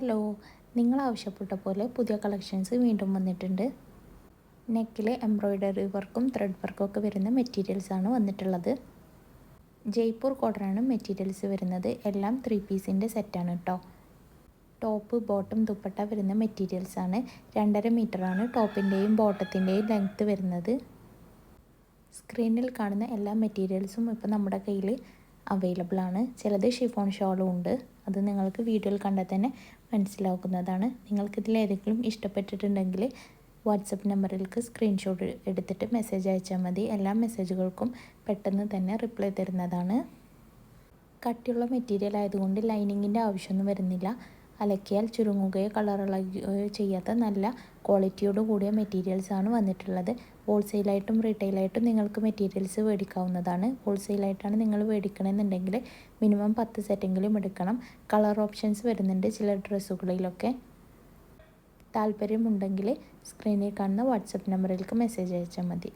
Hello, നിങ്ങൾ ആവശ്യപ്പെട്ട പോലെ പുതിയ കളക്ഷൻസ് വീണ്ടും വന്നിട്ടുണ്ട്. നെക്കിൽ എംബ്രോയ്ഡറി വർക്കും ത്രെഡ് വർക്കും ഒക്കെ വരുന്ന മെറ്റീരിയൽസാണ് വന്നിട്ടുള്ളത്. ജയ്പൂർ കോട്ടനാണ് മെറ്റീരിയൽസ് വരുന്നത്. എല്ലാം 3 പീസിൻ്റെ സെറ്റാണ് കേട്ടോ. ടോപ്പ് ബോട്ടം ദുപ്പട്ട വരുന്ന മെറ്റീരിയൽസാണ്. 2.5 മീറ്ററാണ് ടോപ്പിൻ്റെയും ബോട്ടത്തിൻ്റെയും ലെങ്ത്ത് വരുന്നത്. സ്ക്രീനിൽ കാണുന്ന എല്ലാ മെറ്റീരിയൽസും ഇപ്പോൾ നമ്മുടെ കയ്യിൽ അവൈലബിൾ ആണ്. ചിലത് ഷിഫോൺ ഷോളും ഉണ്ട്. അത് നിങ്ങൾക്ക് വീഡിയോയിൽ കണ്ടാൽ തന്നെ മനസ്സിലാക്കുന്നതാണ്. നിങ്ങൾക്കിതിൽ ഏതെങ്കിലും ഇഷ്ടപ്പെട്ടിട്ടുണ്ടെങ്കിൽ വാട്സപ്പ് നമ്പറിലേക്ക് സ്ക്രീൻഷോട്ട് എടുത്തിട്ട് മെസ്സേജ് അയച്ചാൽ മതി. എല്ലാ മെസ്സേജുകൾക്കും പെട്ടെന്ന് തന്നെ റിപ്ലൈ തരുന്നതാണ്. കട്ടിയുള്ള മെറ്റീരിയൽ ആയതുകൊണ്ട് ലൈനിങ്ങിൻ്റെ ആവശ്യമൊന്നും വരുന്നില്ല. അലക്കിയാൽ ചുരുങ്ങുകയോ കളറിളകുകയോ ചെയ്യാത്ത നല്ല ക്വാളിറ്റിയോട് കൂടിയ മെറ്റീരിയൽസാണ് വന്നിട്ടുള്ളത്. ഹോൾസെയിലായിട്ടും റീറ്റെയിലായിട്ടും നിങ്ങൾക്ക് മെറ്റീരിയൽസ് മേടിക്കാവുന്നതാണ്. ഹോൾസെയിലായിട്ടാണ് നിങ്ങൾ മേടിക്കണമെന്നുണ്ടെങ്കിൽ മിനിമം 10 സെറ്റെങ്കിലും എടുക്കണം. കളർ ഓപ്ഷൻസ് വരുന്നുണ്ട് ചില ഡ്രസ്സുകളിലൊക്കെ. താല്പര്യമുണ്ടെങ്കിൽ സ്ക്രീനിൽ കാണുന്ന വാട്സപ്പ് നമ്പറിലേക്ക് മെസ്സേജ് അയച്ചാൽ മതി.